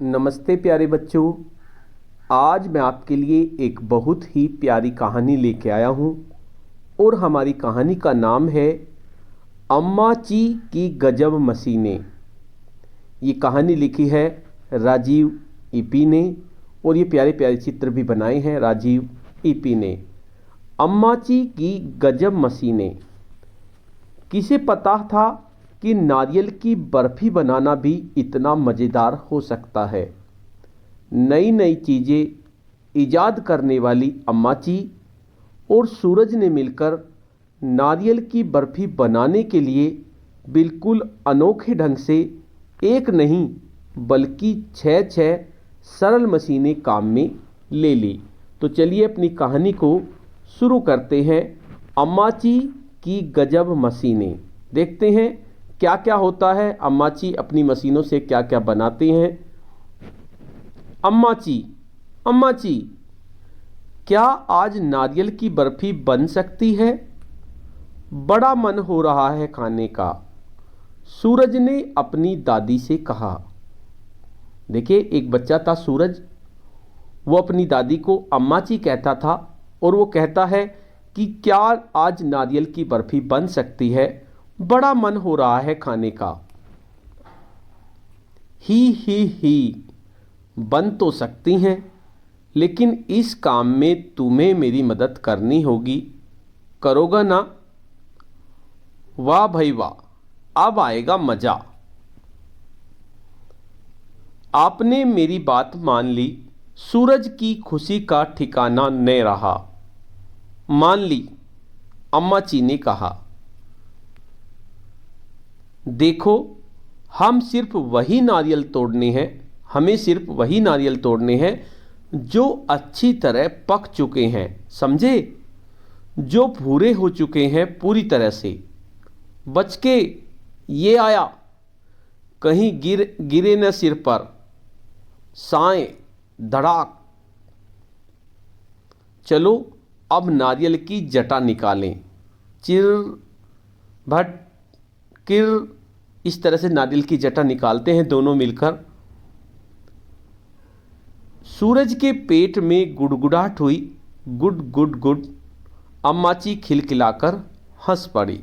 नमस्ते प्यारे बच्चों। आज मैं आपके लिए एक बहुत ही प्यारी कहानी लेके आया हूँ और हमारी कहानी का नाम है अम्माची की गजब मशीनें। ये कहानी लिखी है राजीव ईपी ने और ये प्यारे प्यारे चित्र भी बनाए हैं राजीव ईपी ने। अम्माची की गजब मशीनें। किसे पता था कि नारियल की बर्फ़ी बनाना भी इतना मज़ेदार हो सकता है। नई नई चीज़ें ईजाद करने वाली अम्माची और सूरज ने मिलकर नारियल की बर्फ़ी बनाने के लिए बिल्कुल अनोखे ढंग से एक नहीं बल्कि छः सरल मशीनें काम में ले ली। तो चलिए अपनी कहानी को शुरू करते हैं। अम्माची की गजब मशीनें। देखते हैं क्या क्या होता है, अम्माची अपनी मशीनों से क्या क्या बनाते हैं। अम्माची, अम्माची, क्या आज नारियल की बर्फ़ी बन सकती है? बड़ा मन हो रहा है खाने का, सूरज ने अपनी दादी से कहा। देखिए, एक बच्चा था सूरज, वो अपनी दादी को अम्माची कहता था और वो कहता है कि क्या आज नारियल की बर्फ़ी बन सकती है? बड़ा मन हो रहा है खाने का। ही, बन तो सकती हैं, लेकिन इस काम में तुम्हें मेरी मदद करनी होगी। करोगा ना? वाह भाई वाह, अब आएगा मज़ा। आपने मेरी बात मान ली। सूरज की खुशी का ठिकाना न रहा। मान ली, अम्माची ने कहा। देखो, हम सिर्फ वही नारियल तोड़ने हैं, हमें सिर्फ वही नारियल तोड़ने हैं जो अच्छी तरह पक चुके हैं, समझे? जो भूरे हो चुके हैं पूरी तरह से। बच के ये आया, कहीं गिरे न सिर पर। साएं धड़ाक। चलो अब नारियल की जटा निकालें। चिर भट किर। इस तरह से नारियल की जटा निकालते हैं दोनों मिलकर। सूरज के पेट में गुड़गुड़ाहट हुई। गुड गुड गुड। अम्माची खिलखिलाकर हंस पड़ी।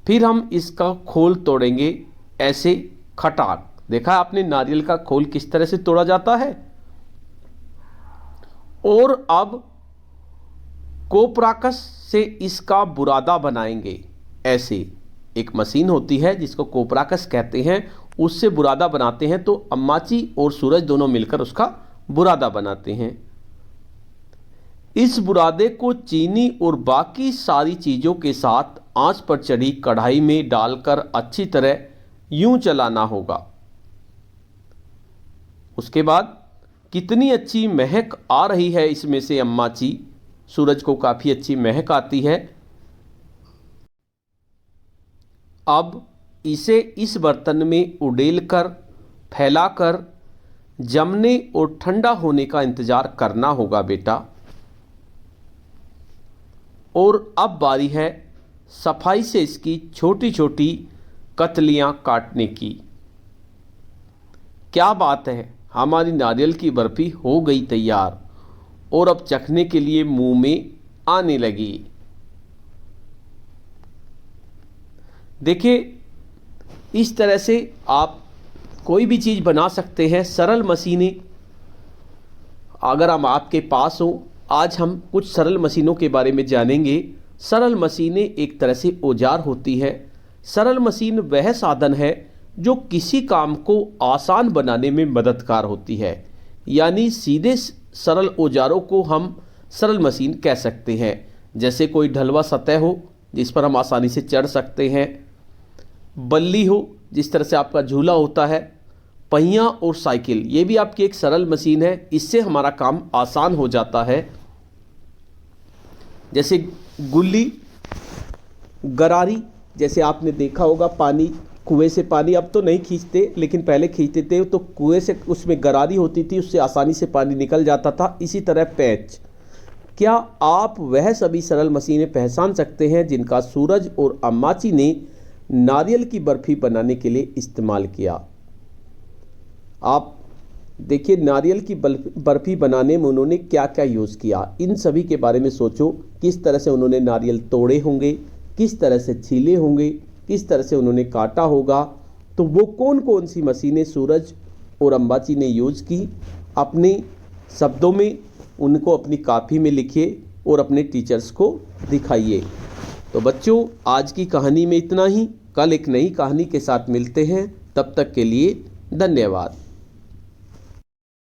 फिर हम इसका खोल तोड़ेंगे, ऐसे खटाक। देखा आपने नारियल का खोल किस तरह से तोड़ा जाता है? और अब कोपराकस से इसका बुरादा बनाएंगे। ऐसे एक मशीन होती है जिसको कोपराकस कहते हैं, उससे बुरादा बनाते हैं। तो अम्माची और सूरज दोनों मिलकर उसका बुरादा बनाते हैं। इस बुरादे को चीनी और बाकी सारी चीज़ों के साथ आंच पर चढ़ी कढ़ाई में डालकर अच्छी तरह यूं चलाना होगा। उसके बाद कितनी अच्छी महक आ रही है इसमें से अम्माची। सूरज को काफ़ी अच्छी महक आती है। अब इसे इस बर्तन में उड़ेलकर फैलाकर जमने और ठंडा होने का इंतज़ार करना होगा बेटा। और अब बारी है सफाई से इसकी छोटी छोटी कतलियाँ काटने की। क्या बात है, हमारी नारियल की बर्फ़ी हो गई तैयार और अब चखने के लिए मुंह में आने लगी। देखिए, इस तरह से आप कोई भी चीज़ बना सकते हैं। सरल मशीनें अगर हम आपके पास हो, आज हम कुछ सरल मशीनों के बारे में जानेंगे। सरल मशीनें एक तरह से औजार होती है। सरल मशीन वह साधन है जो किसी काम को आसान बनाने में मददगार होती है। यानी सीधे सरल औजारों को हम सरल मशीन कह सकते हैं। जैसे कोई ढलवा सतह हो जिस पर हम आसानी से चढ़ सकते हैं, बल्ली हो जिस तरह से आपका झूला होता है, पहिया और साइकिल, ये भी आपकी एक सरल मशीन है। इससे हमारा काम आसान हो जाता है। जैसे गुल्ली, गरारी, जैसे आपने देखा होगा पानी, कुएं से पानी अब तो नहीं खींचते लेकिन पहले खींचते थे, तो कुएं से उसमें गरारी होती थी, उससे आसानी से पानी निकल जाता था। इसी तरह पैंच। क्या आप वह सभी सरल मशीनें पहचान सकते हैं जिनका सूरज और अम्माची ने नारियल की बर्फ़ी बनाने के लिए इस्तेमाल किया। आप देखिए नारियल की बर्फ़ी बनाने में उन्होंने क्या क्या यूज़ किया, इन सभी के बारे में सोचो। किस तरह से उन्होंने नारियल तोड़े होंगे, किस तरह से छीले होंगे, किस तरह से उन्होंने काटा होगा। तो वो कौन कौन सी मशीनें सूरज और अंबाजी ने यूज़ की, अपने शब्दों में उनको अपनी कॉपी में लिखिए और अपने टीचर्स को दिखाइए। तो बच्चों, आज की कहानी में इतना ही। कल एक नई कहानी के साथ मिलते हैं। तब तक के लिए धन्यवाद।